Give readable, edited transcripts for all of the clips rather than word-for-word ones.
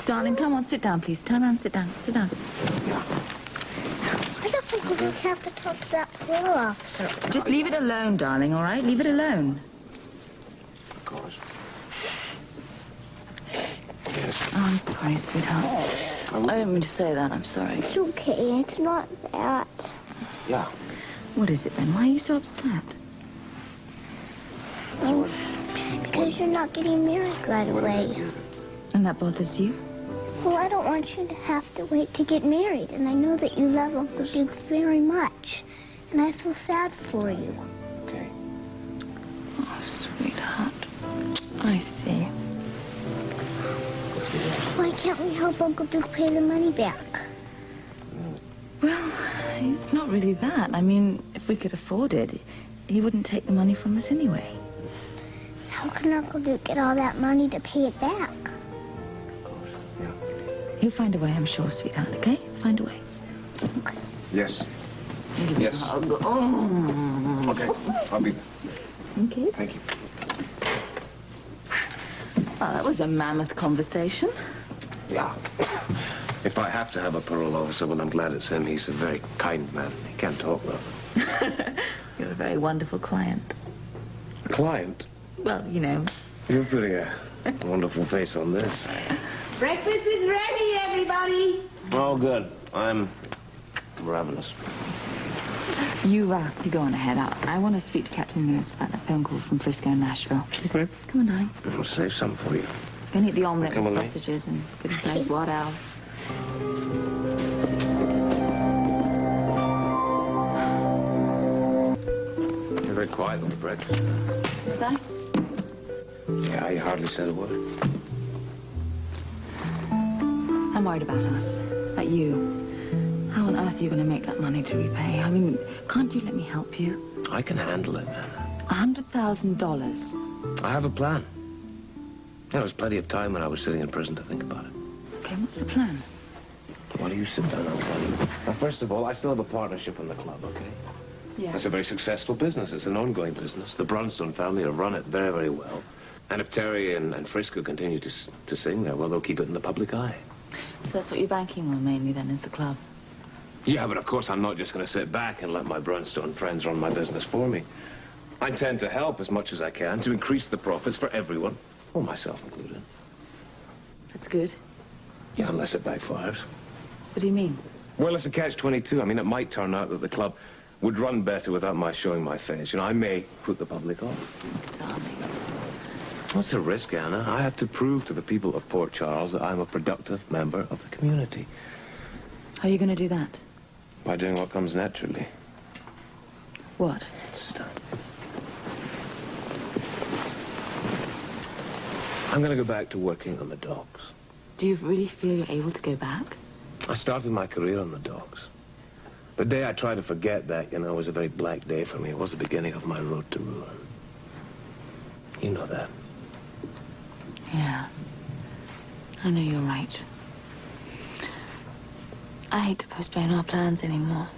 Darling, come on, sit down, please. Turn around, sit down. Sit down. Why does Uncle Duke have to talk to that parole officer? Just leave it alone, darling, all right? Leave it alone. Of course. Yes. Oh, I'm sorry, sweetheart. I didn't mean to say that. I'm sorry. It's okay. It's not that. Yeah. What is it, then? Why are you so upset? Oh, because you're not getting married right away. And that bothers you? Well, I don't want you to have to wait to get married. And I know that you love Uncle Duke very much. And I feel sad for you. Okay. Oh, sweetheart. I see. Why can't we help Uncle Duke pay the money back? Well, it's not really that. I mean, if we could afford it, he wouldn't take the money from us anyway. How can Uncle Duke get all that money to pay it back? Yeah. He'll find a way, I'm sure, sweetheart, okay? Find a way. Okay. Yes. Give me Yes. a hug. Oh. Okay. I'll be there. Okay. Thank you. Well, that was a mammoth conversation. Yeah. If I have to have a parole officer, well, I'm glad it's him. He's a very kind man. He can't talk, though. You're a very wonderful client. A client? Well, you know. You're putting a wonderful face on this. Breakfast is ready, everybody. Oh, good. I'm ravenous. You go on ahead. I want to speak to Captain Lewis about that phone call from Frisco and Nashville. Okay. Come on, darling. I'll save some for you. Go and eat the omelette Come with on, sausages and goodness knows what else. You're very quiet on the breakfast. Was I? Yeah, you hardly said a word. I'm worried about us. About you. How on earth are you going to make that money to repay? I mean, can't you let me help you? I can handle it, Anna. $100,000. I have a plan. There was plenty of time when I was sitting in prison to think about it. Okay, what's the plan? Why don't you sit down, I'll tell you. Now, first of all, I still have a partnership in the club, okay? Yeah. It's a very successful business. It's an ongoing business. The Bronstone family have run it very, very well. And if Terry and Frisco continue to sing there, well, they'll keep it in the public eye. So that's what you're banking on mainly then, is the club? Yeah, but of course I'm not just going to sit back and let my Bronstone friends run my business for me. I intend to help as much as I can to increase the profits for everyone, well, myself included. That's good. Yeah, unless it backfires. What do you mean? Well, it's a catch-22. I mean, it might turn out that the club would run better without my showing my face. You know, I may put the public off. Darling. What's the risk, Anna? I have to prove to the people of Port Charles that I'm a productive member of the community. How are you going to do that? By doing what comes naturally. What? Stop. I'm going to go back to working on the docks. Do you really feel you're able to go back? I started my career on the docks. The day I tried to forget that, you know, was a very black day for me. It was the beginning of my road to ruin. You know that. Yeah. I know you're right. I hate to postpone our plans anymore.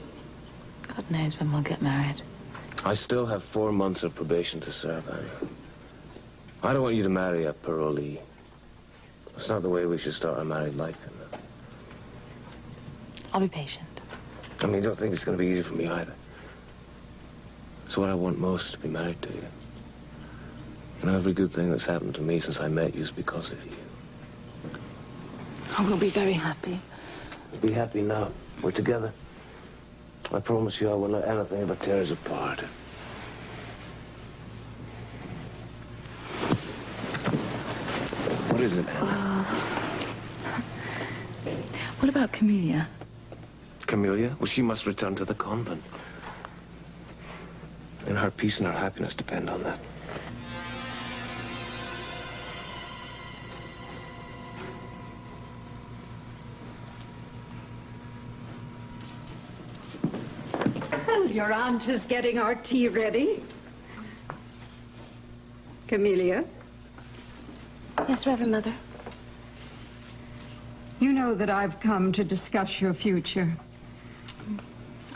God knows when we'll get married. I still have 4 months of probation to serve, Annie. I don't want you to marry a parolee. That's not the way we should start our married life, you know. I'll be patient. I mean, don't think it's going to be easy for me either. It's what I want most, to be married to you. And every good thing that's happened to me since I met you is because of you. I will be very happy. Be happy now. We're together. I promise you I won't let anything ever tear us apart. What is it, Anna? What about Camelia? Camelia? Well, she must return to the convent. And her peace and her happiness depend on that. Well, your aunt is getting our tea ready. Camelia, Yes, Reverend Mother. you know that I've come to discuss your future.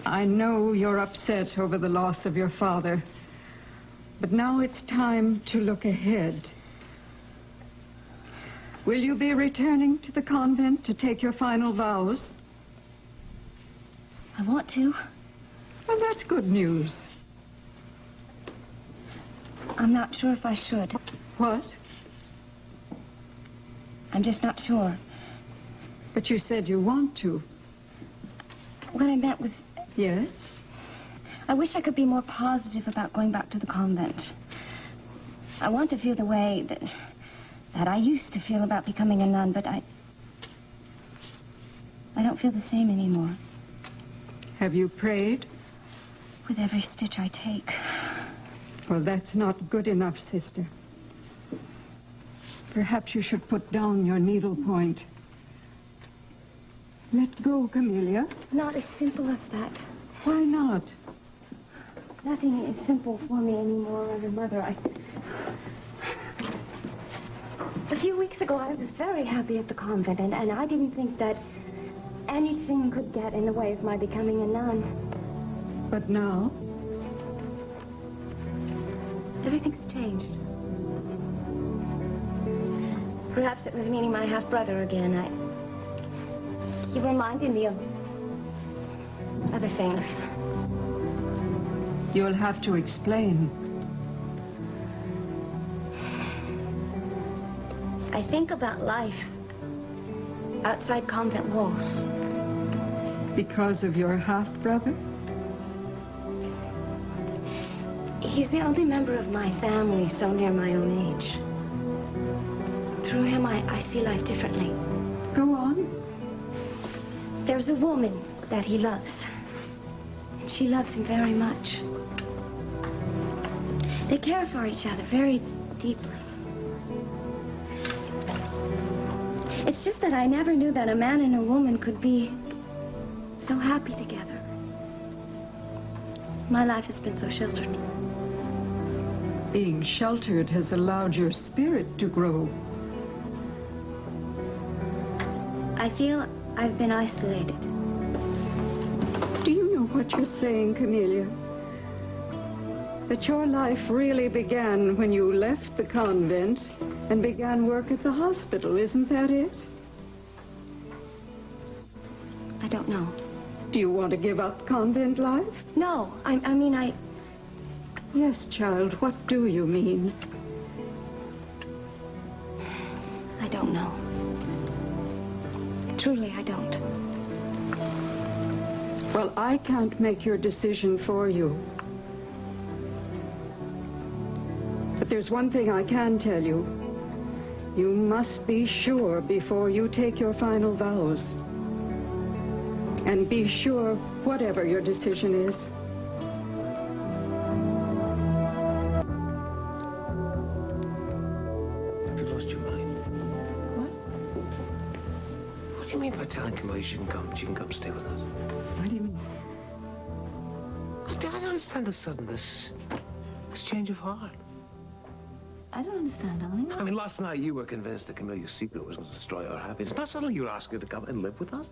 I know you're upset over the loss of your father, but now it's time to look ahead. Will you be returning to the convent to take your final vows? I want to. Well, that's good news. I'm not sure if I should. What? I'm just not sure. But you said you want to. What I meant was, Yes? I wish I could be more positive about going back to the convent. I want to feel the way that I used to feel about becoming a nun, but I don't feel the same anymore. Have you prayed? With every stitch I take. Well, that's not good enough, sister. Perhaps you should put down your needlepoint. Let go, Camelia. It's not as simple as that. Why not? Nothing is simple for me anymore, Reverend Mother. A few weeks ago, I was very happy at the convent, and I didn't think that anything could get in the way of my becoming a nun. But now? Everything's changed. Perhaps it was meeting my half-brother again. He reminded me of other things. You'll have to explain. I think about life outside convent walls. Because of your half-brother? He's the only member of my family so near my own age. Through him, I see life differently. Go on. There's a woman that he loves. And she loves him very much. They care for each other very deeply. It's just that I never knew that a man and a woman could be so happy together. My life has been so sheltered. Being sheltered has allowed your spirit to grow. I feel I've been isolated. Do you know what you're saying, Camelia? That your life really began when you left the convent and began work at the hospital, isn't that it? I don't know. Do you want to give up convent life? No, I mean, Yes, child, what do you mean? I don't know. Truly, I don't. Well, I can't make your decision for you. But there's one thing I can tell you. You must be sure before you take your final vows. And be sure whatever your decision is. Have you lost your mind? What? What do you mean by telling Camelia she can come stay with us? What do you mean? I don't understand this change of heart. I don't understand, darling. I mean, last night you were convinced that Camelia's secret was going to destroy her happiness. Now suddenly you're asking her to come and live with us?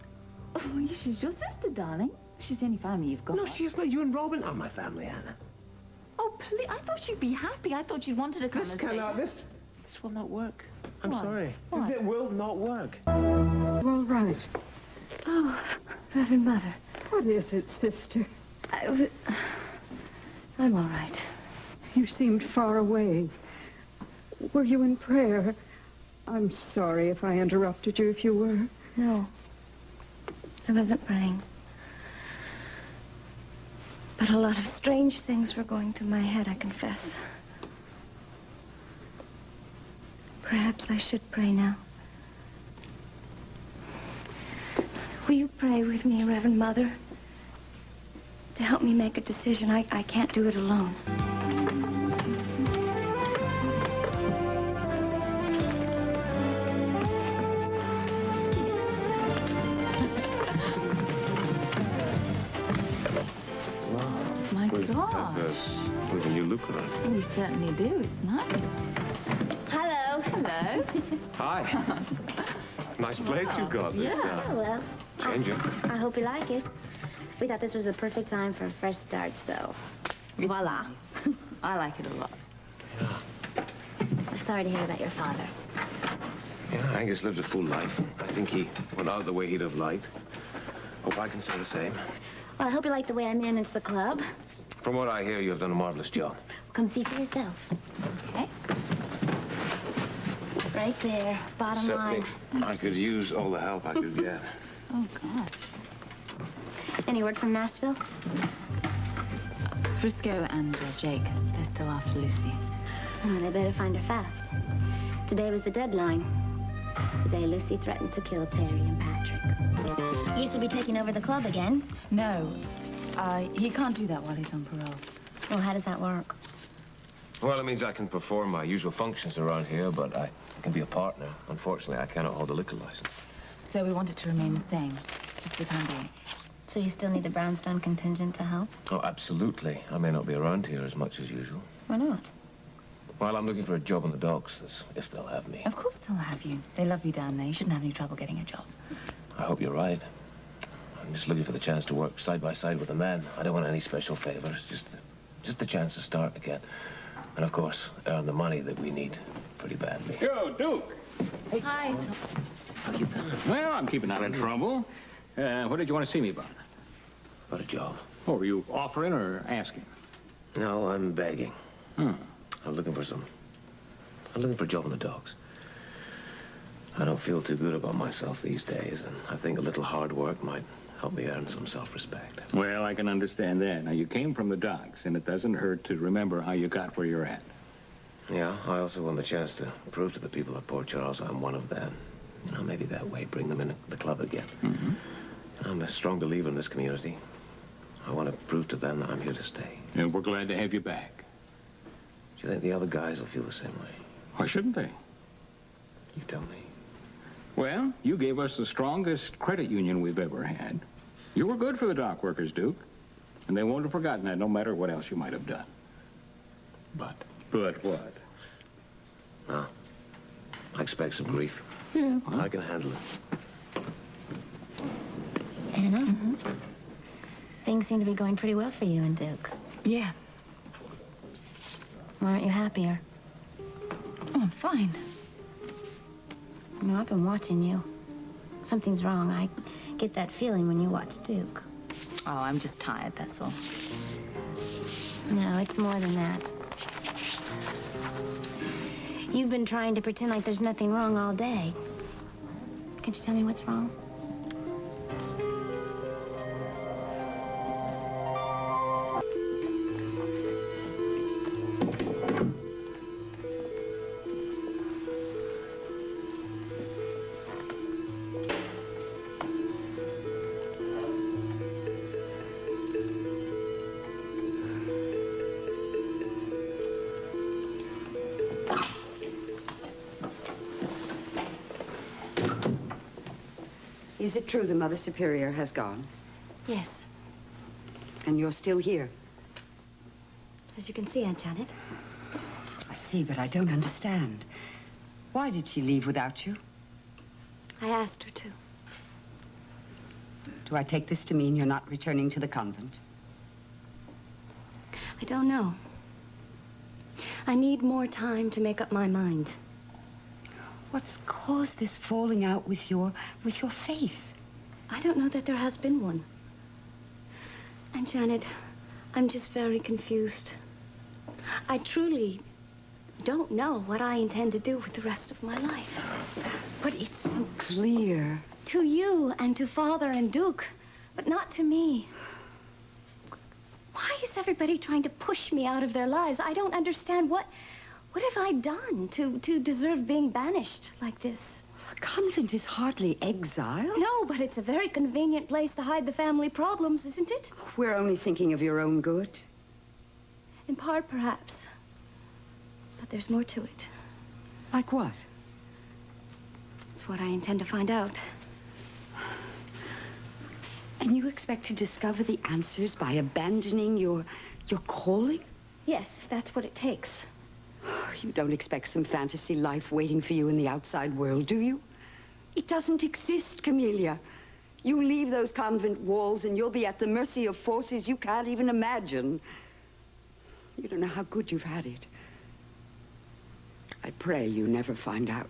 Oh, she's your sister, darling. She's the only family you've got. No, she is not. You and Robin are my family, Anna. Oh, please. I thought you'd be happy. I thought you wanted to come This and cannot. stay. This will not work. I'm Why? sorry. Why? It will not work. All right. Oh, Reverend Mother. What is it, sister? I'm all right. You seemed far away. Were you in prayer? I'm sorry if I interrupted you if you were. No, I wasn't praying. But a lot of strange things were going through my head, I confess. Perhaps I should pray now. Will you pray with me, Reverend Mother? To help me make a decision. I can't do it alone. My God. With a new look on it. Oh, you certainly do. It's nice. Hello. Hello. Hi. Nice place you've got. This, Oh, well, changing. I hope you like it. We thought this was a perfect time for a fresh start, so voila. I like it a lot. Sorry to hear about your father. Yeah, Angus lived a full life. I think he went out the way he'd have liked. Hope I can say the same. Well, I hope you like the way I manage the club. From what I hear, you have done a marvelous job. Come see for yourself. Okay? Right there, bottom line. I could use all the help I could get. Oh, God. Any word from Nashville? Frisco and Jake, they're still after Lucy. Oh, they better find her fast. Today was the deadline. The day Lucy threatened to kill Terry and Patrick. He used to be taking over the club again. No, he can't do that while he's on parole. Well, how does that work? Well, it means I can perform my usual functions around here, but I can be a partner. Unfortunately, I cannot hold a liquor license. So we want it to remain the same, just for the time being. So you still need the Brownstone contingent to help? Oh, absolutely. I may not be around here as much as usual. Why not? Well, I'm looking for a job on the docks, if they'll have me. Of course they'll have you. They love you down there. You shouldn't have any trouble getting a job. I hope you're right. I'm just looking for the chance to work side by side with a man. I don't want any special favors, just the chance to start again. And, of course, earn the money that we need pretty badly. Yo, Duke. Hey. Hi. How you doing? Well, I'm keeping out of trouble. What did you want to see me about? About a job. Oh, were you offering or asking? No, I'm begging. Hmm. I'm looking for a job on the docks. I don't feel too good about myself these days, and I think a little hard work might help me earn some self-respect. Well, I can understand that. Now, you came from the docks, and it doesn't hurt to remember how you got where you're at. Yeah, I also want the chance to prove to the people at Port Charles I'm one of them. You know, maybe that way bring them in the club again. Mm-hmm. I'm a strong believer in this community. I want to prove to them that I'm here to stay. And we're glad to have you back. Do you think the other guys will feel the same way? Why shouldn't they? You tell me. Well, you gave us the strongest credit union we've ever had. You were good for the dock workers, Duke. And they won't have forgotten that, no matter what else you might have done. But what? Well, I expect some grief. Yeah. Well, I can handle it. Anna? Mm-hmm. Things seem to be going pretty well for you and Duke. Yeah. Why aren't you happier? Oh, I'm fine. No, I've been watching you. Something's wrong. I get that feeling when you watch Duke. Oh, I'm just tired, that's all. No, it's more than that. You've been trying to pretend like there's nothing wrong all day. Can't you tell me what's wrong? Is it true the Mother Superior has gone? Yes. And you're still here? As you can see, Aunt Janet. I see, but I don't understand. Why did she leave without you? I asked her to. Do I take this to mean you're not returning to the convent? I don't know. I need more time to make up my mind. What's caused this falling out with your faith? I don't know that there has been one. And Janet, I'm just very confused. I truly don't know what I intend to do with the rest of my life. But it's so clear. To you and to Father and Duke, but not to me. Why is everybody trying to push me out of their lives? I don't understand. What have I done to deserve being banished like this? A convent is hardly exile. No, but it's a very convenient place to hide the family problems, isn't it? We're only thinking of your own good. In part, perhaps. But there's more to it. Like what? It's what I intend to find out. And you expect to discover the answers by abandoning your calling? Yes, if that's what it takes. You don't expect some fantasy life waiting for you in the outside world, do you? It doesn't exist, Camelia. You leave those convent walls and you'll be at the mercy of forces you can't even imagine. You don't know how good you've had it. I pray you never find out.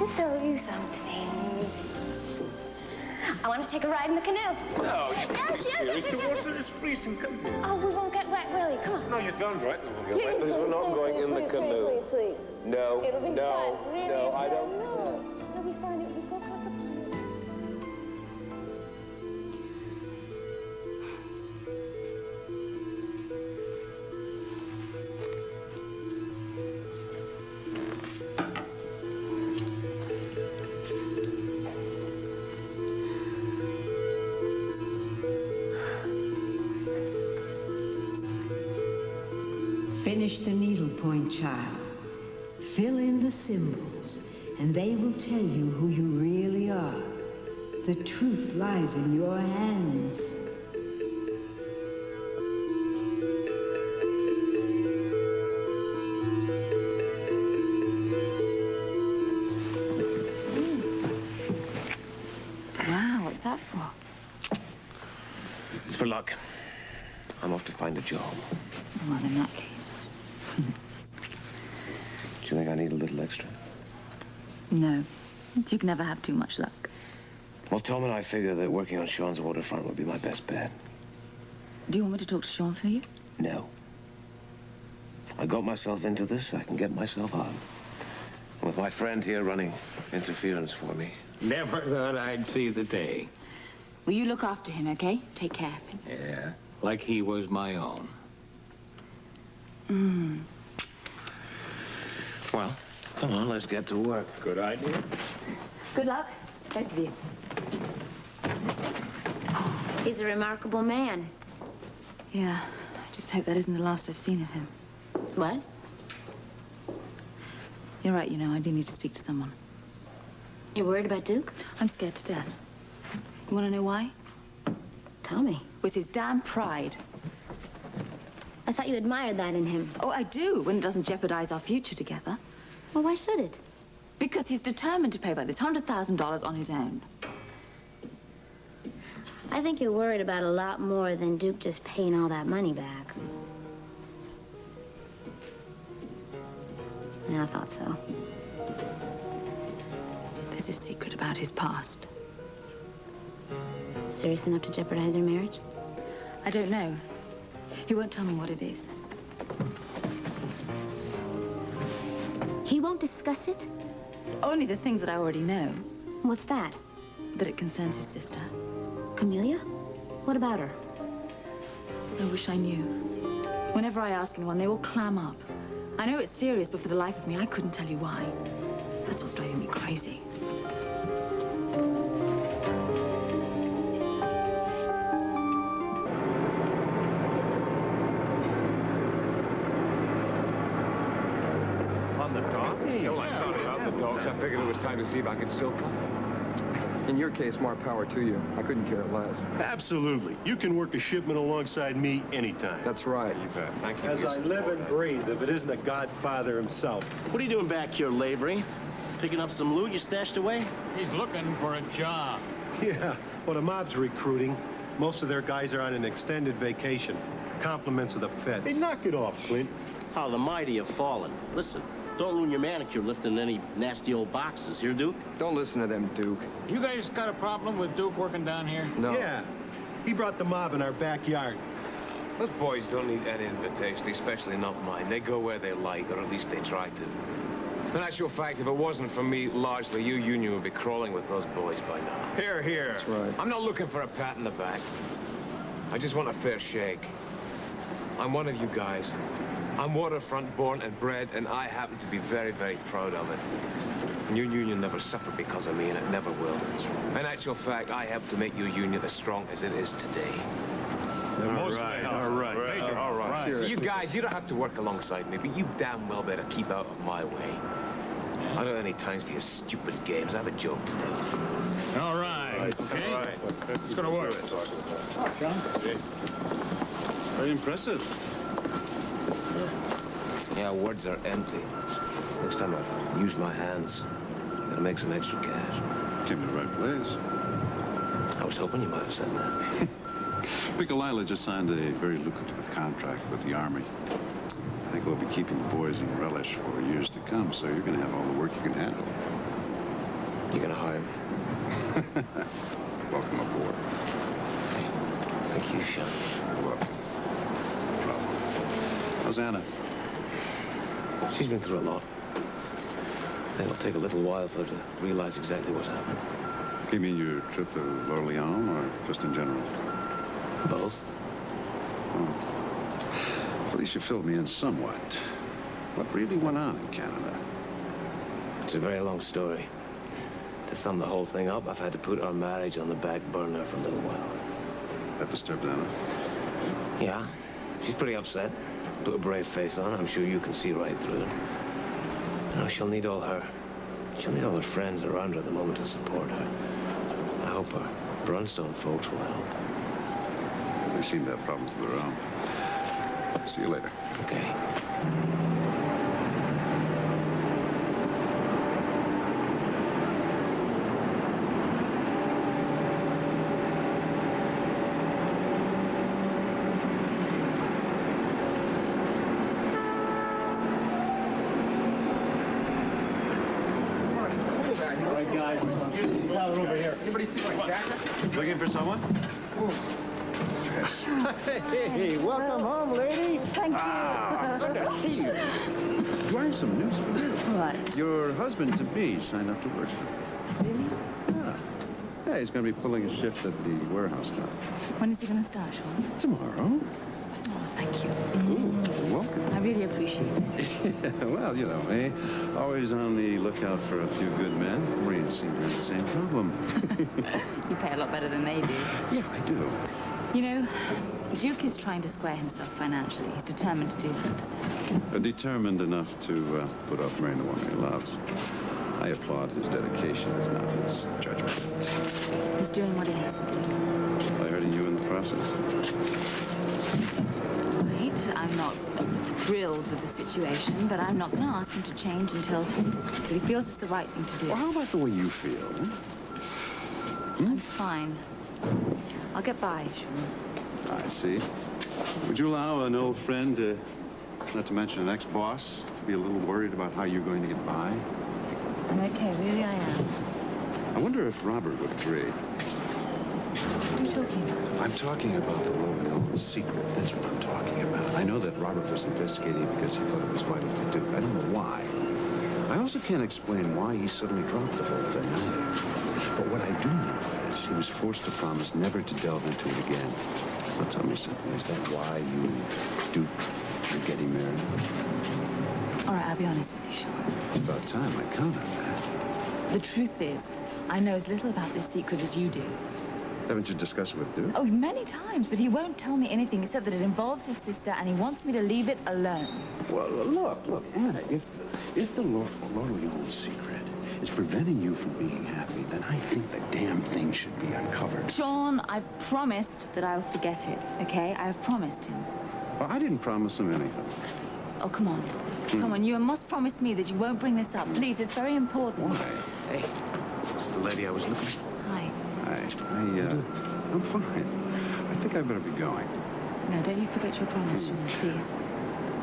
to show you something. I want to take a ride in the canoe. No, Yes. It's freezing. Come here. Oh, we won't get wet, will we? Come on. No, you don't, right? Please, we're not going in the canoe. Please. No, It'll be no, fun. Really, no, I don't. No. It'll be fun. It'll be so comfortable. Finish the needlepoint, child. Fill in the symbols, and they will tell you who you really are. The truth lies in your hands. Wow, what's that for? It's for luck. I'm off to find a job. Well, in that case. Do you think I need a little extra? No. You can never have too much luck. Well, Tom and I figure that working on Sean's waterfront would be my best bet. Do you want me to talk to Sean for you? No. I got myself into this, I can get myself out. With my friend here running interference for me. Never thought I'd see the day. Will you look after him, okay? Take care of him. Yeah, like he was my own. Well, come on, let's get to work. Good idea. Good luck, both of you. He's a remarkable man. Yeah, I just hope that isn't the last I've seen of him. What? You're right, you know, I do need to speak to someone. You're worried about Duke? I'm scared to death. You want to know why? Tell me. It was his damn pride. I thought you admired that in him. Oh, I do, when it doesn't jeopardize our future together. Well, why should it? Because he's determined to pay back this $100,000 on his own. I think you're worried about a lot more than Duke just paying all that money back. Yeah, I thought so. There's a secret about his past. Serious enough to jeopardize your marriage? I don't know. He won't tell me what it is. He won't discuss it? Only the things that I already know. What's that? That it concerns his sister. Camelia? What about her? I wish I knew. Whenever I ask anyone, they all clam up. I know it's serious, but for the life of me, I couldn't tell you why. That's what's driving me crazy. On the docks? Well, I started out the docks. I figured it was time to see if I could still cut them. In your case, more power to you. I couldn't care less. Absolutely. You can work a shipment alongside me anytime. That's right. You bet. Thank you. As I live and breathe, if it isn't a godfather himself. What are you doing back here, Lavery? Picking up some loot you stashed away? He's looking for a job. Yeah, well, the mob's recruiting. Most of their guys are on an extended vacation. Compliments of the feds. Hey, knock it off, Clint. How the mighty have fallen. Listen, don't ruin your manicure lifting any nasty old boxes here, Duke. Don't listen to them, Duke. You guys got a problem with Duke working down here? No. Yeah, he brought the mob in our backyard. Those boys don't need any invitation, especially not mine. They go where they like, or at least they try to. In actual fact, if it wasn't for me, largely, you union would be crawling with those boys by now. Here, here. That's right. I'm not looking for a pat in the back. I just want a fair shake. I'm one of you guys. I'm waterfront born and bred, and I happen to be very, very proud of it. And your union never suffered because of me, and it never will. In actual fact, I helped to make your union as strong as it is today. All right. Major, all right. So you guys, you don't have to work alongside me, but you damn well better keep out of my way. I don't have any time for your stupid games. I have a job to do. All right. Okay. All right. It's gonna work. Oh, John. Very impressive. Yeah, words are empty. Next time I use my hands, gotta make some extra cash. Came to the right place. I was hoping you might have said that. Lila just signed a very lucrative contract with the Army. I think we'll be keeping the boys in relish for years to come, so you're going to have all the work you can handle. You're gonna hire me. Welcome aboard. Thank you, Sean. You're welcome. No problem. How's Anna? She's been through a lot. I think it'll take a little while for her to realize exactly what's happened. You mean your trip to L'Orléans, or just in general? Both. Oh. At least you filled me in somewhat. What really went on in Canada? It's a very long story. To sum the whole thing up, I've had to put our marriage on the back burner for a little while. That disturbed Anna? Yeah. She's pretty upset. Put a brave face on. I'm sure you can see right through it. You know, she'll need all her friends around her at the moment to support her. I hope her Brunstone folks will help. They seem to have problems of their own. See you later. Okay. Looking for someone? Hey, welcome home, lady. Thank you. Good to see you. Do I have some news for you? What? Your husband-to-be signed up to work for you. Really? Yeah. Yeah, he's going to be pulling a shift at the warehouse now. When is he going to start, Sean? Tomorrow. Oh, thank you. Ooh, welcome. I really appreciate it. Well, you know me. Always on the lookout for a few good men. Maria seems to have the same problem. You pay a lot better than they do. Yeah, I do. You know, Duke is trying to square himself financially. He's determined to do that. Determined enough to put off marrying the woman he loves. I applaud his dedication, not his judgment. He's doing what he has to do. By hurting you in the process. Right. I'm not thrilled with the situation, but I'm not going to ask him to change until he feels it's the right thing to do. Well, how about the way you feel? I'm fine. I'll get by, Sean. I see. Would you allow an old friend, not to mention an ex-boss, to be a little worried about how you're going to get by? I'm okay, really I am. I wonder if Robert would agree. What are you talking about? I'm talking about the L'Orléans secret. That's what I'm talking about. I know that Robert was investigating because he thought it was vital to do. I don't know why. I also can't explain why he suddenly dropped the whole thing either. But what I do know is he was forced to promise never to delve into it again. Now tell me something. Is that why you, Duke, are getting married? All right, I'll be honest with you, Sean. It's about time I count on that. The truth is, I know as little about this secret as you do. Haven't you discussed it with Duke? Oh, many times, but he won't tell me anything except that it involves his sister, and he wants me to leave it alone. Well, look, Anna, if the L'Orléans secret is preventing you from being happy, then I think the damn thing should be uncovered. Sean, I've promised that I'll forget it, okay? I have promised him. Well, I didn't promise him anything. Oh, come on. Come on, you must promise me that you won't bring this up. Please, it's very important. Why? Hey, it's the lady I was looking for. Hi. I'm fine. I think I better be going. No, don't you forget your promise, Sean, please.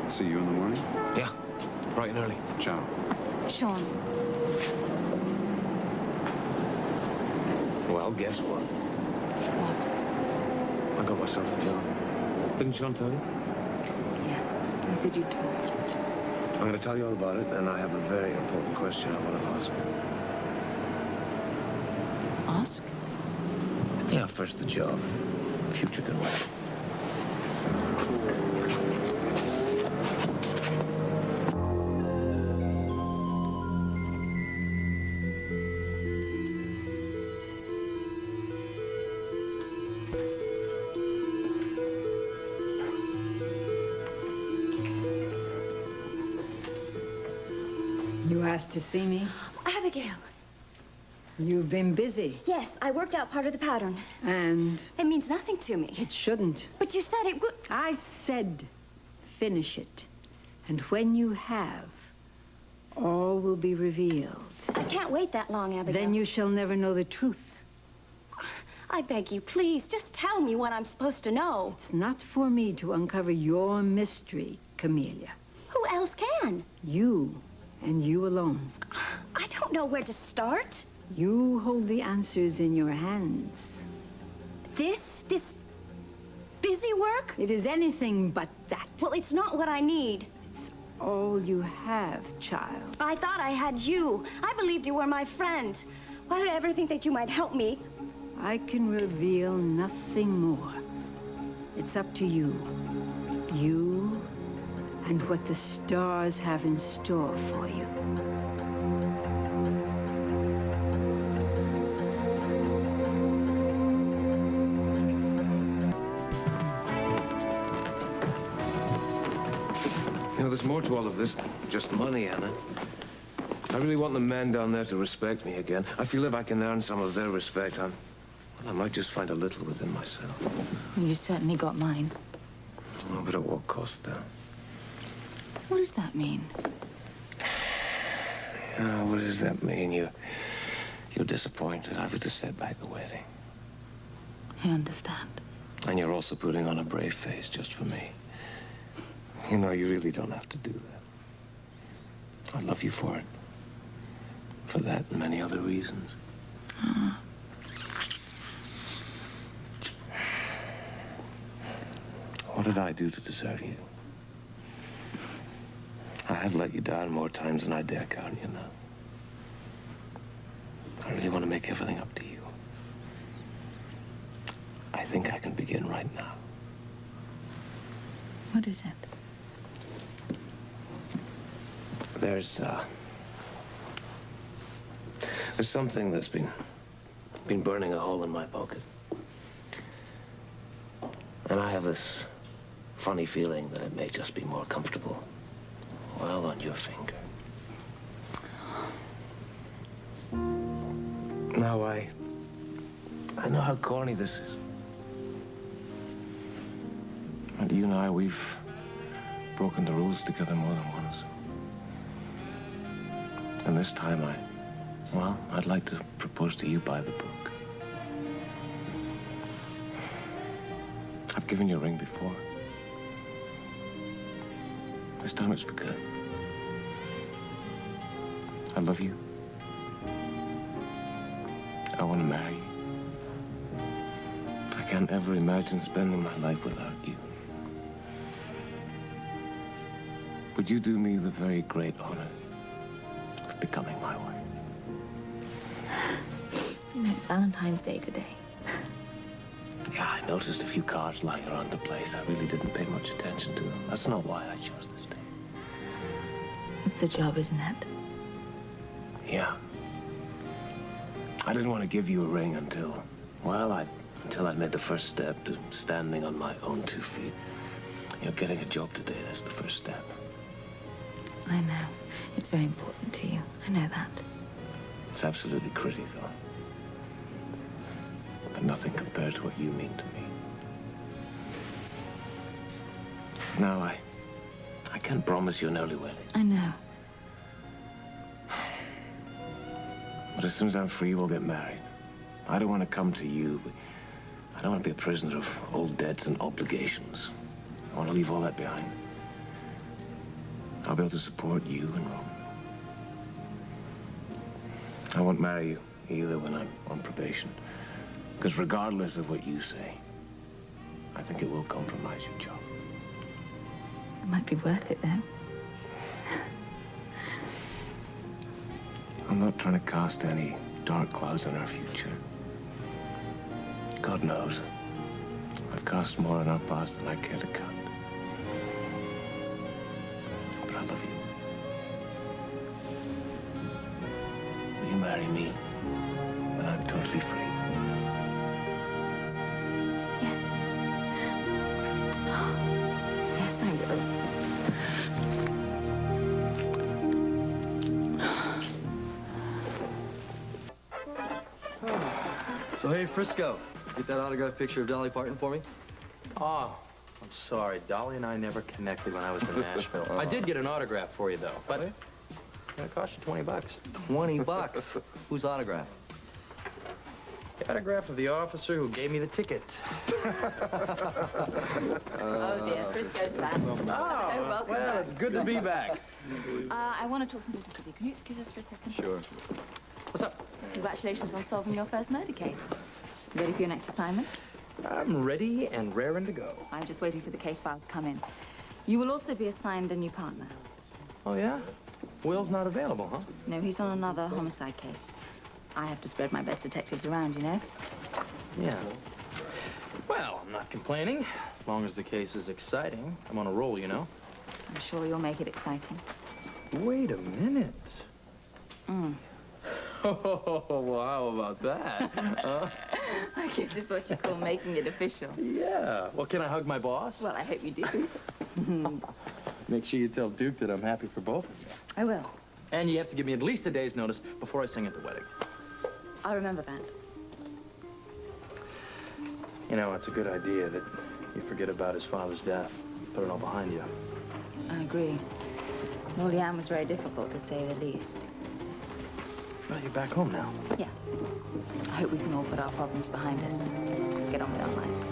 See you in the morning? Yeah, bright and early. Ciao. Sean. Well, guess what? What? I got myself a job. Didn't Sean tell you? Yeah, he said you'd talk. I'm going to tell you all about it, and I have a very important question I want to ask. Ask? Yeah, first the job. Future can wait. You asked to see me? Abigail. You've been busy. Yes, I worked out part of the pattern. And? It means nothing to me. It shouldn't. But you said it would. I said finish it. And when you have, all will be revealed. I can't wait that long, Abigail. Then you shall never know the truth. I beg you, please, just tell me what I'm supposed to know. It's not for me to uncover your mystery, Camelia. Who else can? You, and you alone. I don't know where to start. You hold the answers in your hands. This busy work? It is anything but that. Well, it's not what I need. It's all you have, child. I thought I had you. I believed you were my friend. Why did I ever think that you might help me? I can reveal nothing more. It's up to you. You and what the stars have in store for you. You know, there's more to all of this than just money, Anna. I really want the men down there to respect me again. I feel if I can earn some of their respect, well, I might just find a little within myself. Well, you certainly got mine. Oh, but at what cost, though? What does that mean? Oh, what does that mean? You're disappointed. I was to set back the wedding. I understand. And you're also putting on a brave face just for me. You know, you really don't have to do that. I love you for it. For that and many other reasons. What did I do to deserve you? I have let you down more times than I dare count, you know. I really want to make everything up to you. I think I can begin right now. What is it? There's something that's been burning a hole in my pocket. And I have this funny feeling that it may just be more comfortable, well, on your finger. Now, I know how corny this is. And you and I, we've broken the rules together more than once. And this time I'd like to propose to you by the book. I've given you a ring before. This time it's for good. I love you. I want to marry you. I can't ever imagine spending my life without you. Would you do me the very great honor of becoming my wife? You know, it's Valentine's Day today. Yeah, I noticed a few cards lying around the place. I really didn't pay much attention to them. That's not why I chose this day. It's the job, isn't it? Yeah. I didn't want to give you a ring until I'd made the first step to standing on my own 2 feet. You know, getting a job today, that's the first step. I know. It's very important to you. I know that. It's absolutely critical. But nothing compared to what you mean to me. Now, I can't promise you an early wedding. I know. But as soon as I'm free, we'll get married. I don't want to come to you. I don't want to be a prisoner of old debts and obligations. I want to leave all that behind. I'll be able to support you and Rome. I won't marry you either when I'm on probation. Because regardless of what you say, I think it will compromise your job. It might be worth it, though. I'm not trying to cast any dark clouds on our future. God knows, I've cast more on our past than I care to count. But I love you. Will you marry me when I'm totally free? Yes, I will. So, hey, Frisco, get that autographed picture of Dolly Parton for me? Oh, I'm sorry. Dolly and I never connected when I was in Nashville. I did get an autograph for you, though, but it cost you 20 bucks. 20 bucks? Whose autograph? The autograph of the officer who gave me the ticket. Oh, dear. Frisco's back. Oh, welcome well, back. it's good to be back. I want to talk some business with you. Can you excuse us for a second? Sure. What's up? Congratulations on solving your first murder case. Ready for your next assignment? I'm ready and raring to go. I'm just waiting for the case file to come in. You will also be assigned a new partner. Oh, yeah? Will's not available, huh? No, he's on another homicide case. I have to spread my best detectives around, you know? Yeah. Well, I'm not complaining. As long as the case is exciting. I'm on a roll, you know? I'm sure you'll make it exciting. Wait a minute. Oh, well, how about that? I guess it's what you call making it official. Yeah. Well, can I hug my boss? Well, I hope you do. Make sure you tell Duke that I'm happy for both of you. I will. And you have to give me at least a day's notice before I sing at the wedding. I'll remember that. You know, it's a good idea that you forget about his father's death. Put it all behind you. I agree. Liliane was very difficult, to say the least. Well, you're back home now. Yeah. I hope we can all put our problems behind us and get on with our lives.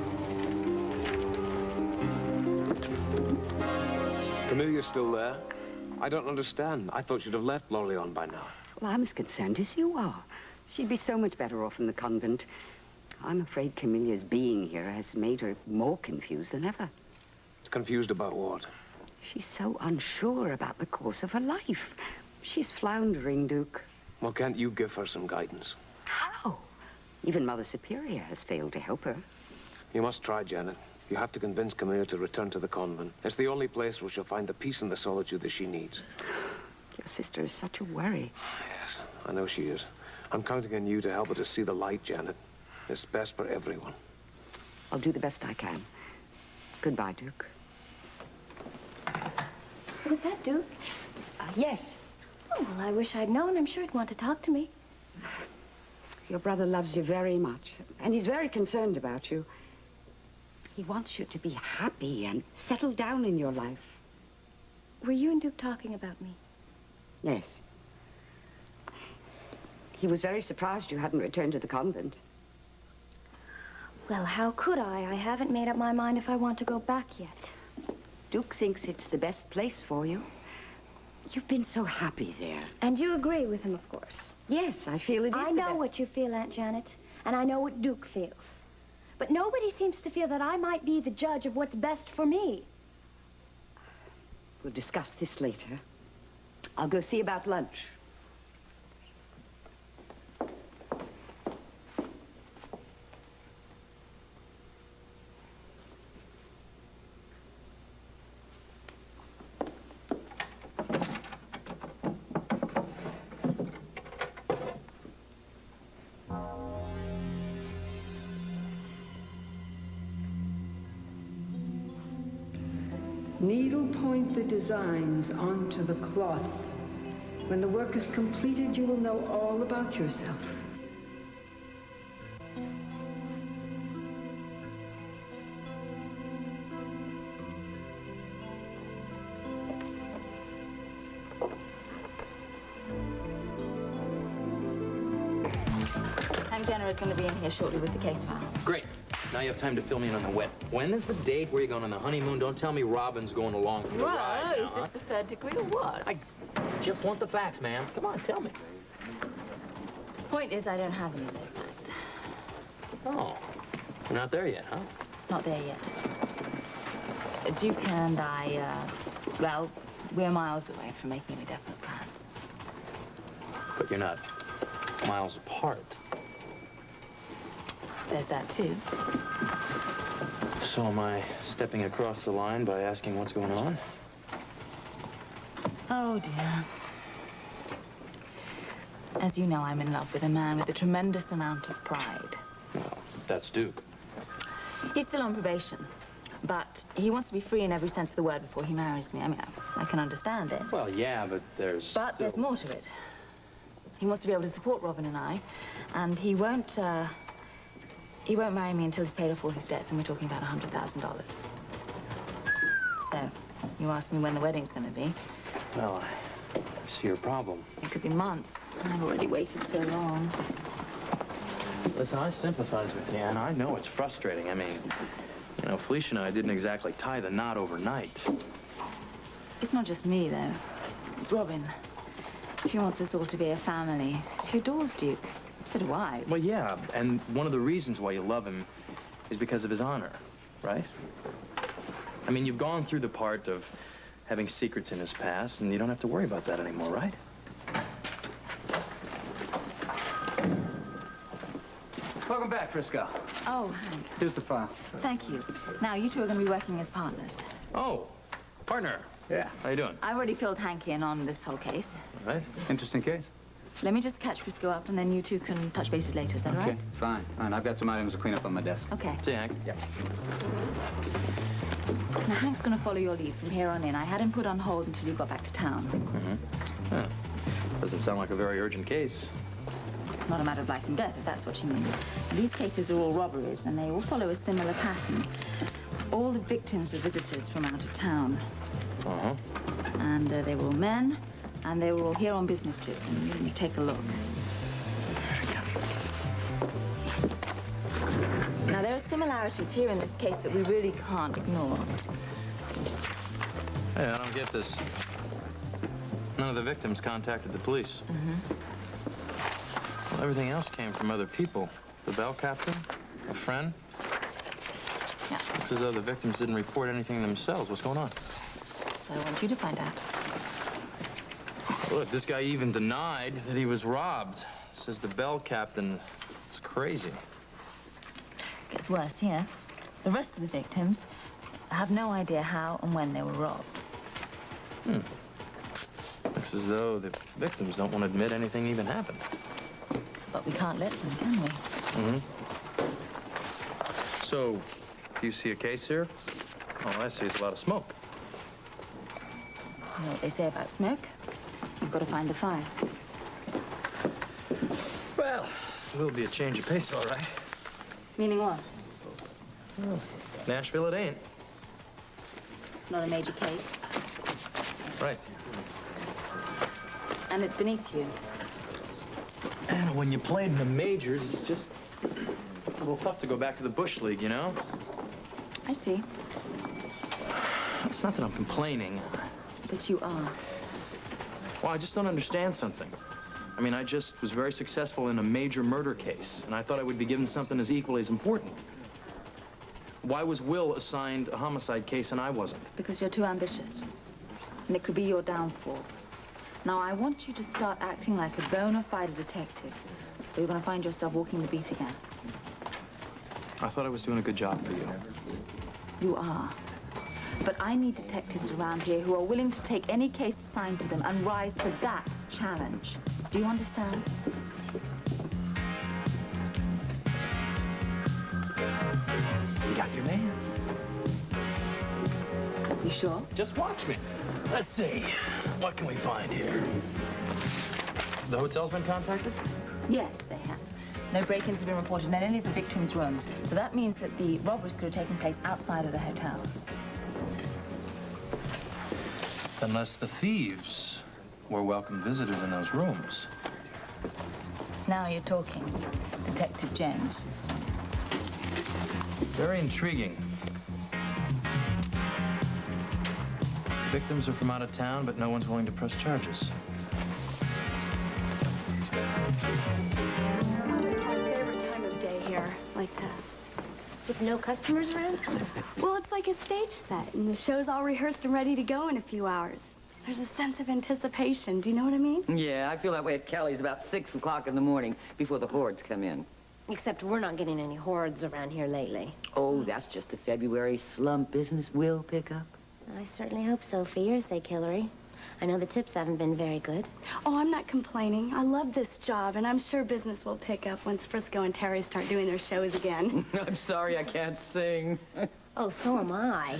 Camelia's still there? I don't understand. I thought you'd have left Lorleon by now. Well, I'm as concerned as you are. She'd be so much better off in the convent. I'm afraid Camelia's being here has made her more confused than ever. Confused about what? She's so unsure about the course of her life. She's floundering, Duke. Well, can't you give her some guidance? How? Even Mother Superior has failed to help her. You must try, Janet. You have to convince Camelia to return to the convent. It's the only place where she'll find the peace and the solitude that she needs. Your sister is such a worry. Yes, I know she is. I'm counting on you to help her to see the light, Janet. It's best for everyone. I'll do the best I can. Goodbye, Duke. Was that Duke? Yes. Oh, well, I wish I'd known. I'm sure he'd want to talk to me. Your brother loves you very much, and he's very concerned about you. He wants you to be happy and settle down in your life. Were you and Duke talking about me? Yes. He was very surprised you hadn't returned to the convent. Well, how could I? I haven't made up my mind if I want to go back yet. Duke thinks it's the best place for you. You've been so happy there. And you agree with him, of course. Yes, I feel it is. I know what you feel, Aunt Janet, and I know what Duke feels. But nobody seems to feel that I might be the judge of what's best for me. We'll discuss this later. I'll go see about lunch. Needlepoint the designs onto the cloth. When the work is completed, you will know all about yourself. Hank Jenner is going to be in here shortly with the case file. Great. Now you have time to fill me in on the wedding. When is the date? Where are you going on the honeymoon? Don't tell me Robin's going along for the ride now, Is this the third degree or what? I just want the facts, ma'am. Come on, tell me. Point is, I don't have any of those facts. Oh, you're not there yet, huh? Not there yet. Duke and I, well, we're miles away from making any definite plans. But you're not miles apart. There's that, too. So am I stepping across the line by asking what's going on? Oh, dear. As you know, I'm in love with a man with a tremendous amount of pride. Well, that's Duke. He's still on probation, but he wants to be free in every sense of the word before he marries me. I mean, I can understand it. Well, yeah, but there's more to it. He wants to be able to support Robin and I, and he won't marry me until he's paid off all his debts, and we're talking about $100,000. So, you asked me when the wedding's going to be. Well, I see your problem. It could be months. I've already waited so long. Listen, I sympathize with you, and I know it's frustrating. I mean, you know, Felicia and I didn't exactly tie the knot overnight. It's not just me, though. It's Robin. She wants us all to be a family. She adores Duke. So do I. Well, yeah, and one of the reasons why you love him is because of his honor, right? I mean, you've gone through the part of having secrets in his past, and you don't have to worry about that anymore, right? Welcome back, Frisco. Oh, Hank. Here's the file. Thank you. Now, you two are going to be working as partners. Oh, partner. Yeah. How you doing? I've already filled Hank in on this whole case. All right. Interesting case. Let me just catch Frisco up, and then you two can touch bases later. Is that all right? Okay, fine. Fine. I've got some items to clean up on my desk. Okay. See you, Hank. Yeah. Now, Hank's going to follow your lead from here on in. I had him put on hold until you got back to town. Mm-hmm. Yeah. Doesn't sound like a very urgent case. It's not a matter of life and death, if that's what you mean. These cases are all robberies, and they all follow a similar pattern. All the victims were visitors from out of town. Uh-huh. And they were all men, and they were all here on business trips. And you take a look. Now, there are similarities here in this case that we really can't ignore. Hey, I don't get this. None of the victims contacted the police. Mm-hmm. Well, everything else came from other people. The bell captain, a friend. Yeah. Looks as though the victims didn't report anything themselves. What's going on? So I want you to find out. Look, this guy even denied that he was robbed. Says the bell captain is crazy. Gets worse here. The rest of the victims have no idea how and when they were robbed. Looks as though the victims don't want to admit anything even happened. But we can't let them, can we? Mm-hmm. So, do you see a case here? All I see is a lot of smoke. You know what they say about smoke? You've got to find the fire. Well, it will be a change of pace, all right. Meaning what? Well, Nashville it ain't. It's not a major case. Right. And it's beneath you. And when you played in the majors, it's just a little tough to go back to the Bush League, you know? I see. It's not that I'm complaining. But you are. Well, I just don't understand something. I mean, I just was very successful in a major murder case, and I thought I would be given something as equally as important. Why was Will assigned a homicide case and I wasn't? Because you're too ambitious. And it could be your downfall. Now, I want you to start acting like a bona fide detective. Or you're going to find yourself walking the beat again. I thought I was doing a good job for you. You are. But I need detectives around here who are willing to take any case assigned to them and rise to that challenge. Do you understand? You got your man. You sure? Just watch me. Let's see. What can we find here? The hotel's been contacted? Yes, they have. No break-ins have been reported in any of the victims' rooms. So that means that the robberies could have taken place outside of the hotel. Unless the thieves were welcome visitors in those rooms. Now you're talking, Detective Jones. Very intriguing. Victims are from out of town, but no one's willing to press charges. It's my favorite time of day here, like that. With no customers around? Well, it's like a stage set, and the show's all rehearsed and ready to go in a few hours. There's a sense of anticipation. Do you know what I mean? Yeah, I feel that way at Kelly's about 6 o'clock in the morning before the hordes come in. Except we're not getting any hordes around here lately. Oh, that's just the February slump business will pick up. I certainly hope so, for your sake, Hillary. I know the tips haven't been very good. Oh, I'm not complaining. I love this job, and I'm sure business will pick up once Frisco and Terry start doing their shows again. I'm sorry I can't sing. Oh, so am I.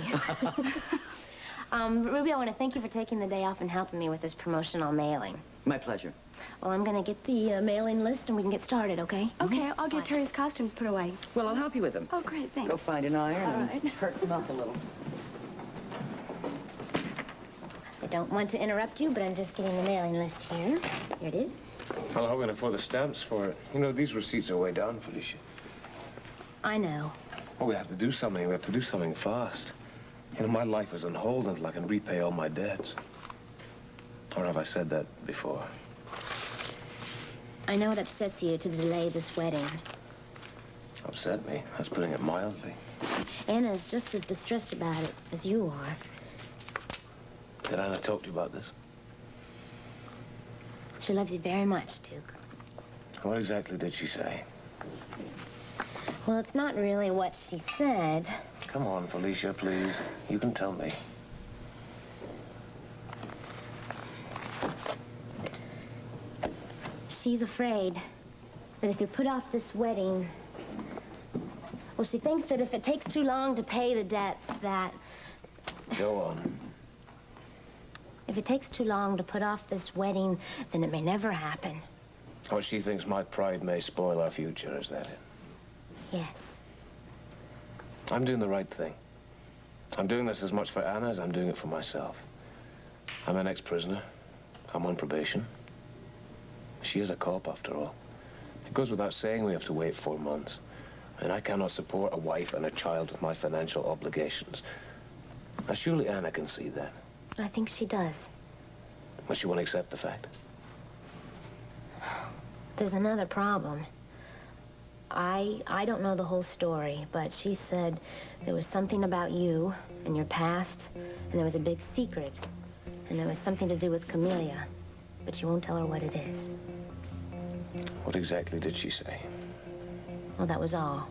Ruby, I want to thank you for taking the day off and helping me with this promotional mailing. My pleasure. Well, I'm going to get the mailing list and we can get started, okay? Okay, I'll get Terry's costumes put away. Well, I'll help you with them. Oh, great, thanks. Go find an iron All and right. hurt them up a little. I don't want to interrupt you, but I'm just getting the mailing list here. Here it is. Well, how can I afford the stamps for it? You know, these receipts are way down, Felicia. I know. Well, we have to do something. We have to do something fast. You know, my life is on hold until I can repay all my debts. Or have I said that before? I know it upsets you to delay this wedding. Upset me. That's putting it mildly. Anna's just as distressed about it as you are. Did Anna talk to you about this? She loves you very much, Duke. What exactly did she say? Well, it's not really what she said. Come on, Felicia, please. You can tell me. She's afraid that if you put off this wedding... Well, she thinks that if it takes too long to pay the debts, that... Go on. If it takes too long to put off this wedding, then it may never happen. Or she thinks my pride may spoil our future, is that it? Yes. I'm doing the right thing. I'm doing this as much for Anna as I'm doing it for myself. I'm an ex-prisoner. I'm on probation. She is a cop, after all. It goes without saying we have to wait 4 months. And I cannot support a wife and a child with my financial obligations. Now, surely Anna can see that. I think she does. But she won't accept the fact. There's another problem. I don't know the whole story, but she said there was something about you and your past, and there was a big secret, and there was something to do with Camelia, but you won't tell her what it is. What exactly did she say? Well, that was all.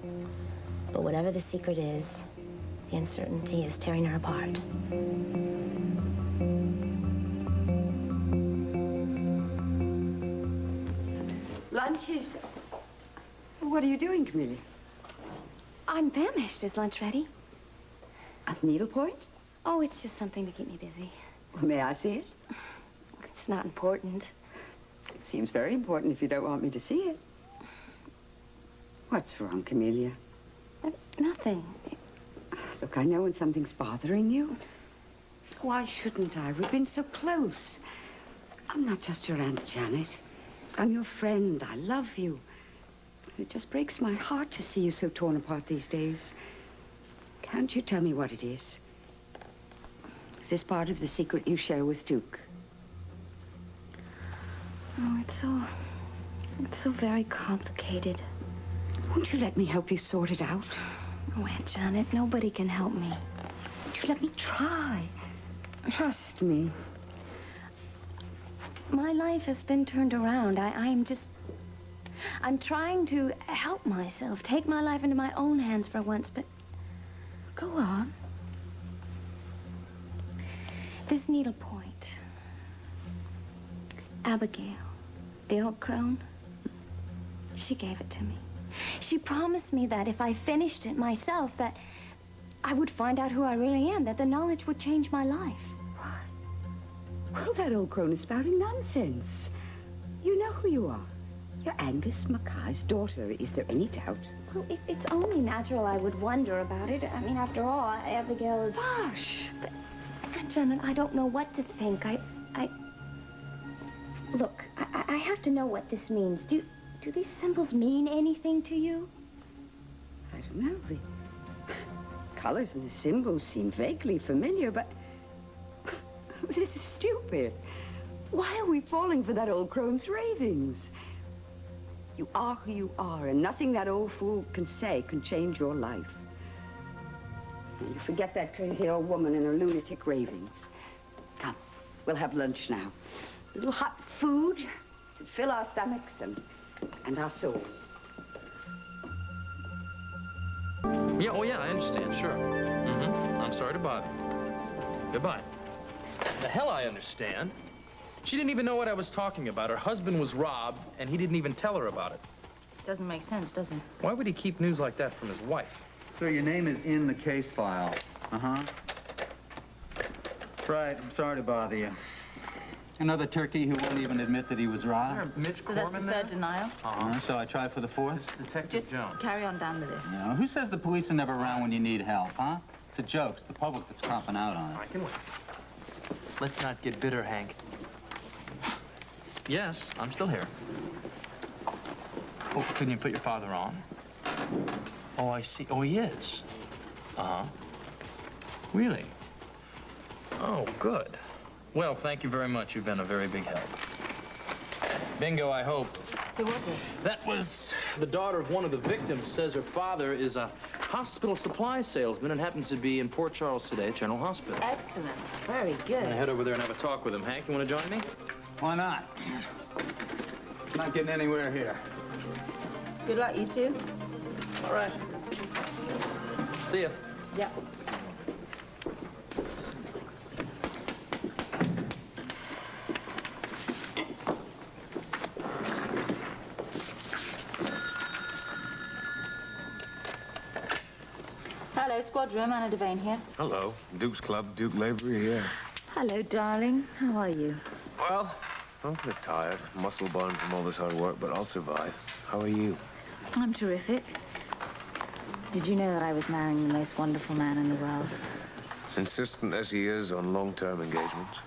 But whatever the secret is, the uncertainty is tearing her apart. Lunch is... What are you doing, Camelia? I'm famished. Is lunch ready? A needlepoint? Oh, it's just something to keep me busy. Well, may I see it? It's not important. It seems very important if you don't want me to see it. What's wrong, Camelia? Nothing. Look, I know when something's bothering you. Why shouldn't I? We've been so close. I'm not just your Aunt Janet. I'm your friend. I love you. It just breaks my heart to see you so torn apart these days. Can't you tell me what it is? Is this part of the secret you share with Duke? Oh, it's so very complicated. Won't you let me help you sort it out? Oh, Aunt Janet, nobody can help me. Won't you let me try? Trust me. My life has been turned around. I'm trying to help myself, take my life into my own hands for once, but go on. This needlepoint. Abigail, the old crone, she gave it to me. She promised me that if I finished it myself, that I would find out who I really am, that the knowledge would change my life. Well, that old crone is spouting nonsense. You know who you are. You're Angus Mackay's daughter. Is there any doubt? Well, it's only natural I would wonder about it. I mean, after all, Abigail is... Hush! But, Aunt Janet, I don't know what to think. Look, I have to know what this means. Do these symbols mean anything to you? I don't know. The colors and the symbols seem vaguely familiar, but... This is stupid. Why are we falling for that old crone's ravings? You are who you are, and nothing that old fool can say can change your life. You forget that crazy old woman and her lunatic ravings. Come, we'll have lunch now. A little hot food to fill our stomachs and our souls. Yeah, oh yeah, I understand, sure. I'm sorry to bother you. Goodbye. The hell I understand. She didn't even know what I was talking about. Her husband was robbed, and he didn't even tell her about it. Doesn't make sense, does it? Why would he keep news like that from his wife? Sir, your name is in the case file. Right, I'm sorry to bother you. Another turkey who won't even admit that he was robbed. So that's the third denial? So I try for the fourth? Detective Just carry on down the list. Yeah, who says the police are never around when you need help, huh? It's a joke. It's the public that's copping out on us. I can wait. Let's not get bitter, Hank. Yes, I'm still here. Oh, couldn't you put your father on? Oh, I see. Oh, he is. Really? Oh, good. Well, thank you very much. You've been a very big help. Bingo, I hope. Who was it? That was the daughter of one of the victims. Says her father is a hospital supply salesman and happens to be in Port Charles today at General Hospital. Excellent. Very good. I'm gonna head over there and have a talk with him. Hank, you want to join me? Why not? Not getting anywhere here. Good luck, you two. All right. See ya. Yeah. Hello, squad room. Anna Devane here. Hello. Duke's Club, Duke Lavery here. Hello, darling. How are you? Well, I'm a bit tired, muscle bound from all this hard work, but I'll survive. How are you? I'm terrific. Did you know that I was marrying the most wonderful man in the world? Insistent as he is on long-term engagements.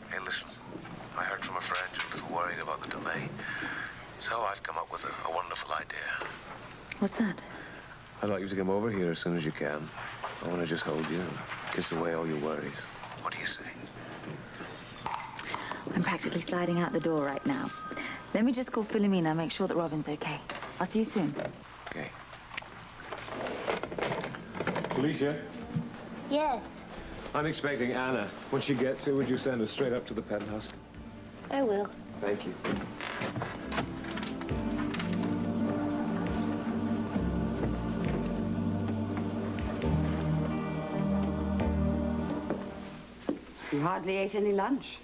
Hey, listen. I heard from a friend who's a little worried about the delay. So I've come up with a wonderful idea. What's that? I'd like you to come over here as soon as you can. I want to just hold you and kiss away all your worries. What do you say? I'm practically sliding out the door right now. Let me just call Philomena, make sure that Robin's okay. I'll see you soon. Okay. Alicia, Yes. I'm expecting Anna. When she gets here, would you send her straight up to the penthouse? I will. Thank you. You hardly ate any lunch.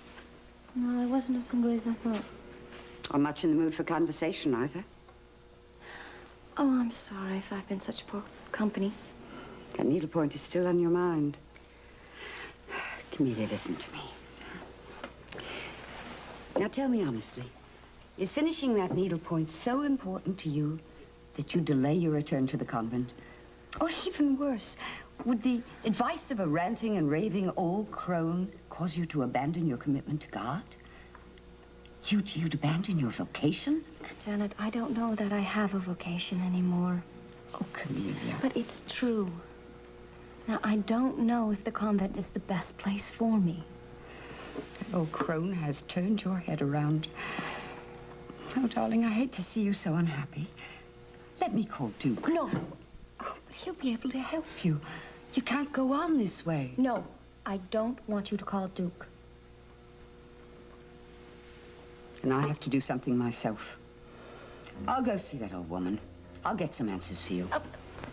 No, I wasn't as hungry as I thought. Or much in the mood for conversation, either. Oh, I'm sorry if I've been such poor company. That needlepoint is still on your mind. Camelia, listen to me. Now tell me honestly, is finishing that needlepoint so important to you that you delay your return to the convent? Or even worse, would the advice of a ranting and raving old crone cause you to abandon your commitment to God? You'd abandon your vocation? Janet, I don't know that I have a vocation anymore. Oh, Camelia. But it's true. Now, I don't know if the convent is the best place for me. That old crone has turned your head around. Oh, darling, I hate to see you so unhappy. Let me call Duke. No. Oh, but he'll be able to help you. You can't go on this way. No, I don't want you to call Duke. And I have to do something myself. I'll go see that old woman. I'll get some answers for you.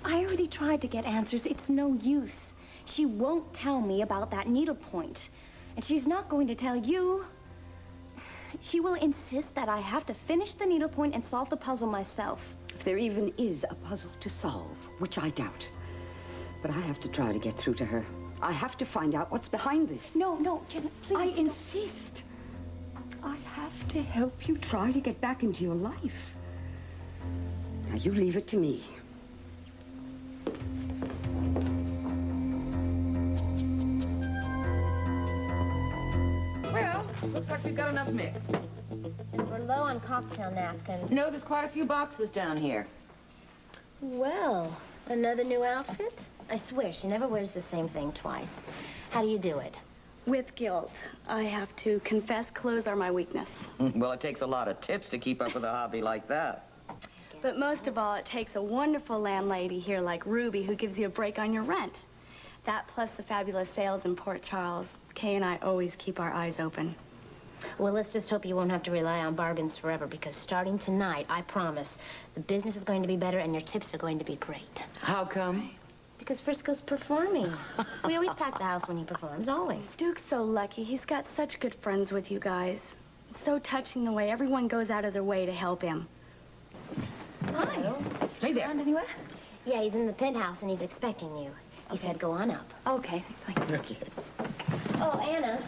I already tried to get answers. It's no use. She won't tell me about that needlepoint. And she's not going to tell you. She will insist that I have to finish the needlepoint and solve the puzzle myself. If there even is a puzzle to solve, which I doubt. But I have to try to get through to her. I have to find out what's behind this. No, Janet, please. I insist. I have to help you try to get back into your life. Now, you leave it to me. Well, looks like we've got enough mix. We're low on cocktail napkins. No, there's quite a few boxes down here. Well, another new outfit? I swear, she never wears the same thing twice. How do you do it? With guilt. I have to confess clothes are my weakness. Well, it takes a lot of tips to keep up with a hobby like that. But most of all, it takes a wonderful landlady here like Ruby who gives you a break on your rent. That plus the fabulous sales in Port Charles. Kay and I always keep our eyes open. Well, let's just hope you won't have to rely on bargains forever, because starting tonight, I promise, the business is going to be better and your tips are going to be great. How come? Because Frisco's performing. We always pack the house when he performs, always. Duke's so lucky. He's got such good friends with you guys. It's so touching the way everyone goes out of their way to help him. Hi. Stay there. Around anywhere? Yeah, he's in the penthouse and he's expecting you. He said go on up. Okay. Okay. Oh, Anna.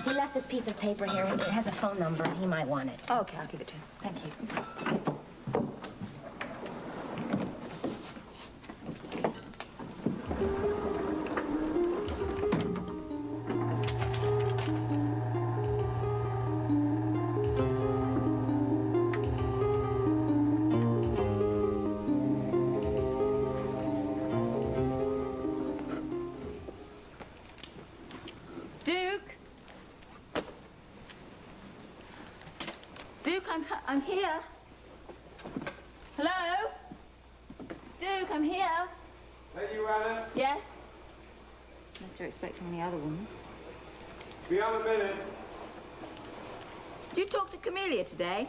He left this piece of paper here. It has a phone number. He might want it. Okay, I'll give it to him. Thank you. I'm here. Hello? Duke, I'm here. That you, Alice? Yes? Unless you're expecting any other woman. Be on a minute. Did you talk to Camelia today?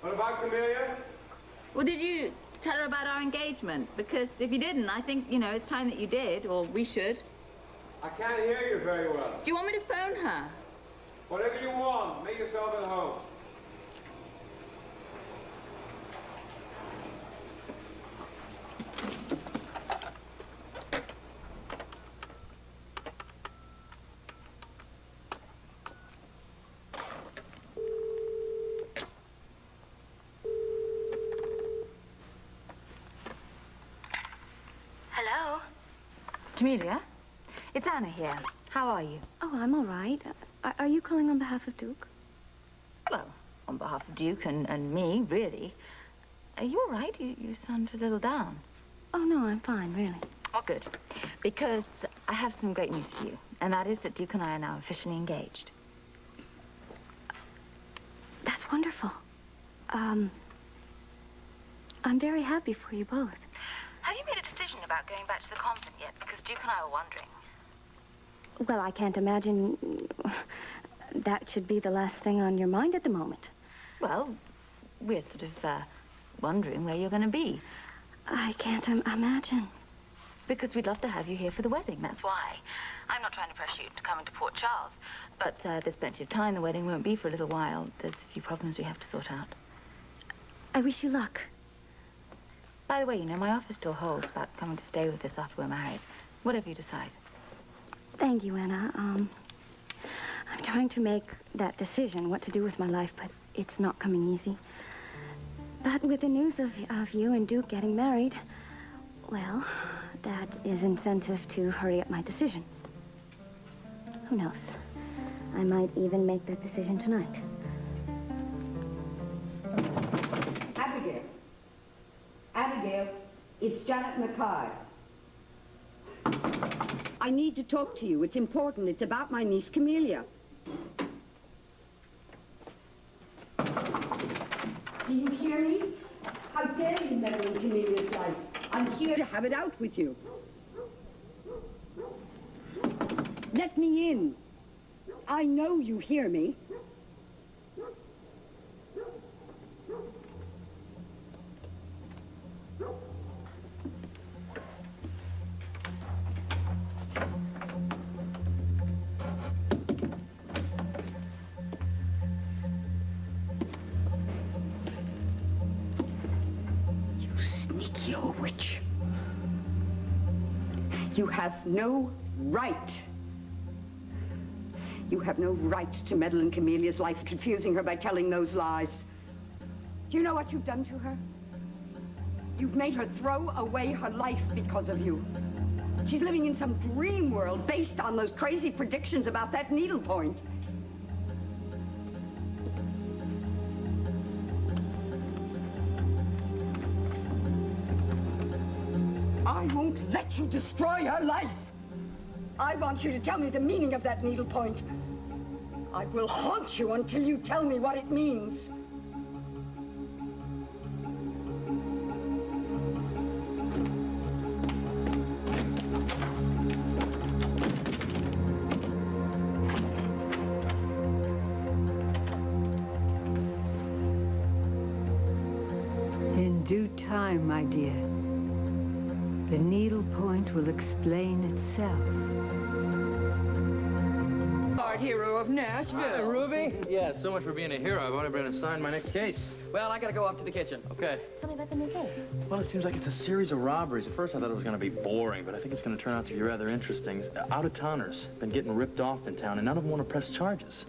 What about Camelia? Well, did you tell her about our engagement? Because if you didn't, I think, you know, it's time that you did, or we should. I can't hear you very well. Do you want me to phone her? Whatever you want. Make yourself at home. Hello? Camelia? It's Anna here. How are you? Oh, I'm all right. Are you calling on behalf of Duke? Well, on behalf of Duke and me, really. Are you all right? You sound a little down. Oh, no, I'm fine, really. Oh, good. Because I have some great news for you, and that is that Duke and I are now officially engaged. That's wonderful. I'm very happy for you both. Have you made a decision about going back to the convent yet? Because Duke and I were wondering. Well, I can't imagine that should be the last thing on your mind at the moment. Well, we're sort of wondering where you're going to be. I can't imagine. Because we'd love to have you here for the wedding, that's why. I'm not trying to pressure you to come into Port Charles, but there's plenty of time. The wedding won't be for a little while. There's a few problems we have to sort out. I wish you luck. By the way, you know, my offer still holds about coming to stay with us after we're married. Whatever you decide. Thank you, Anna. I'm trying to make that decision, what to do with my life, but it's not coming easy. But with the news of you and Duke getting married, well, that is incentive to hurry up my decision. Who knows? I might even make that decision tonight. Abigail. Abigail, it's Janet McCard. I need to talk to you. It's important. It's about my niece, Camelia. Do you hear me? How dare you meddle in Camelia's life? I'm here to have it out with you. Let me in. I know you hear me. You old witch. You have no right. You have no right to meddle in Camelia's life, confusing her by telling those lies. Do you know what you've done to her? You've made her throw away her life because of you. She's living in some dream world based on those crazy predictions about that needlepoint. I won't let you destroy her life. I want you to tell me the meaning of that needlepoint. I will haunt you until you tell me what it means. In due time, my dear. The needlepoint will explain itself. Art hero of Nashville. Ruby? Yeah, so much for being a hero. I've already been assigned my next case. Well, I gotta go up to the kitchen. Okay. Tell me about the new case. Well, it seems like it's a series of robberies. At first, I thought it was going to be boring, but I think it's going to turn out to be rather interesting. Out-of-towners been getting ripped off in town, and none of them want to press charges.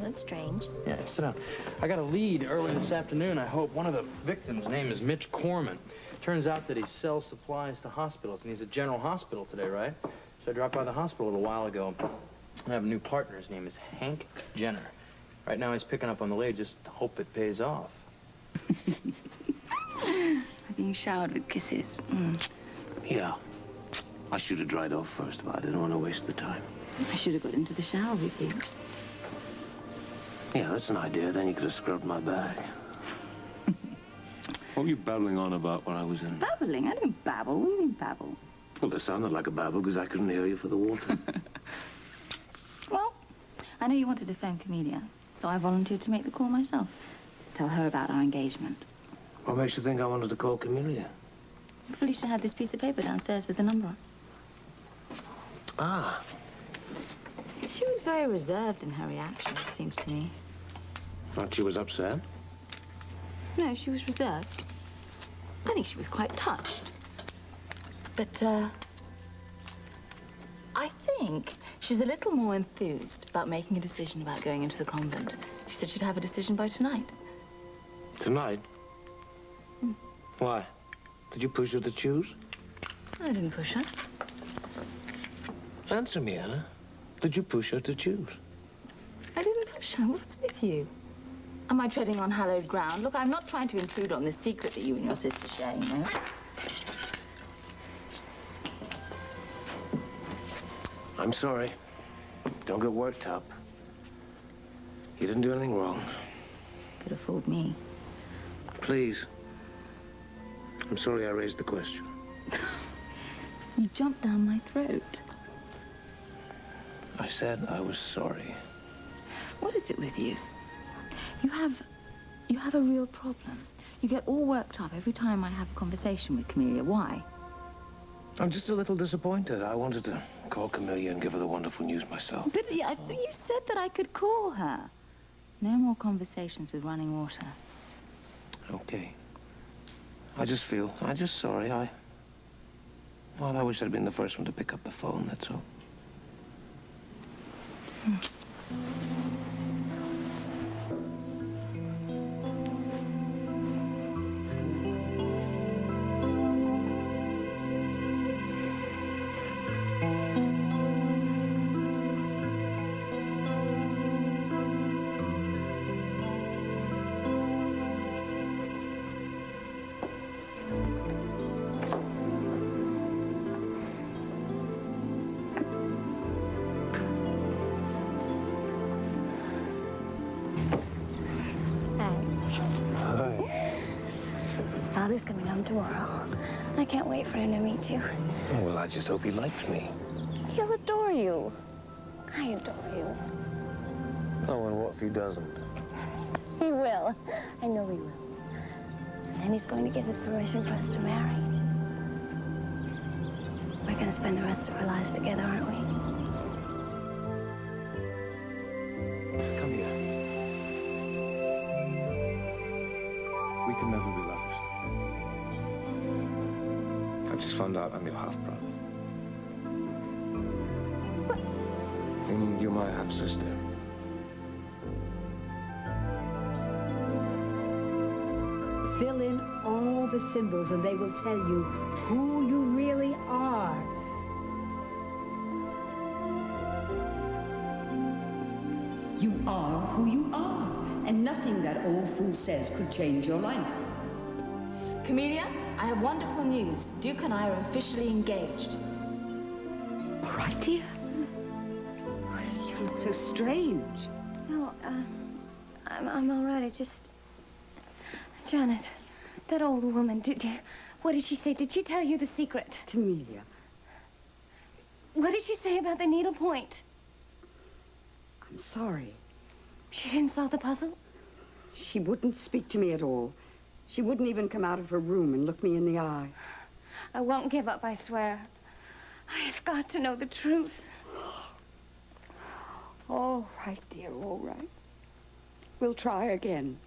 That's strange. Yeah, sit down. I got a lead early this afternoon, I hope. One of the victims' name is Mitch Corman. Turns out that he sells supplies to hospitals, and he's at General Hospital today, right? So I dropped by the hospital a little while ago. I have a new partner. His name is Hank Jenner. Right now he's picking up on the lead. Just hope it pays off. I'm being showered with kisses. Yeah. I should have dried off first, but I didn't want to waste the time. I should have got into the shower with you. Yeah, that's an idea. Then you could have scrubbed my back. What were you babbling on about when I was in? Babbling? I don't babble. What do you mean, babble? Well, it sounded like a babble because I couldn't hear you for the water. Well, I know you want to defend Camelia, so I volunteered to make the call myself. Tell her about our engagement. What makes you think I wanted to call Camelia? Felicia had this piece of paper downstairs with the number on. Ah. She was very reserved in her reaction, it seems to me. Thought she was upset? No, she was reserved. I think she was quite touched. But, I think she's a little more enthused about making a decision about going into the convent. She said she'd have a decision by tonight. Tonight? Why? Did you push her to choose? I didn't push her. Answer me, Anna. Did you push her to choose? I didn't push her. What's with you? Am I treading on hallowed ground? Look, I'm not trying to intrude on this secret that you and your sister share, you know. I'm sorry. Don't get worked up. You didn't do anything wrong. Could have fooled me. Please. I'm sorry I raised the question. You jumped down my throat. I said I was sorry. What is it with you? You have a real problem. You get all worked up every time I have a conversation with Camelia. Why? I'm just a little disappointed. I wanted to call Camelia and give her the wonderful news myself. But you said that I could call her. No more conversations with running water. Okay. I'm just sorry. Well, I wish I'd been the first one to pick up the phone, that's all. Father's coming home tomorrow. I can't wait for him to meet you. Oh, well, I just hope he likes me. He'll adore you. I adore you. Oh, and what if he doesn't? He will. I know he will. And he's going to give his permission for us to marry. We're going to spend the rest of our lives together, aren't we? Come here. We can never be lovers. I just found out I'm your half-brother. And you're my half-sister. Fill in all the symbols and they will tell you who you really are. You are who you are, and nothing that old fool says could change your life. Camelia, I have wonderful news. Duke and I are officially engaged. All right, dear. You look so strange. No, I'm all right. I just... Janet, that old woman, what did she say? Did she tell you the secret? Camelia. What did she say about the needlepoint? I'm sorry. She didn't solve the puzzle? She wouldn't speak to me at all. She wouldn't even come out of her room and look me in the eye. I won't give up, I swear. I've got to know the truth. All right, dear, all right. We'll try again.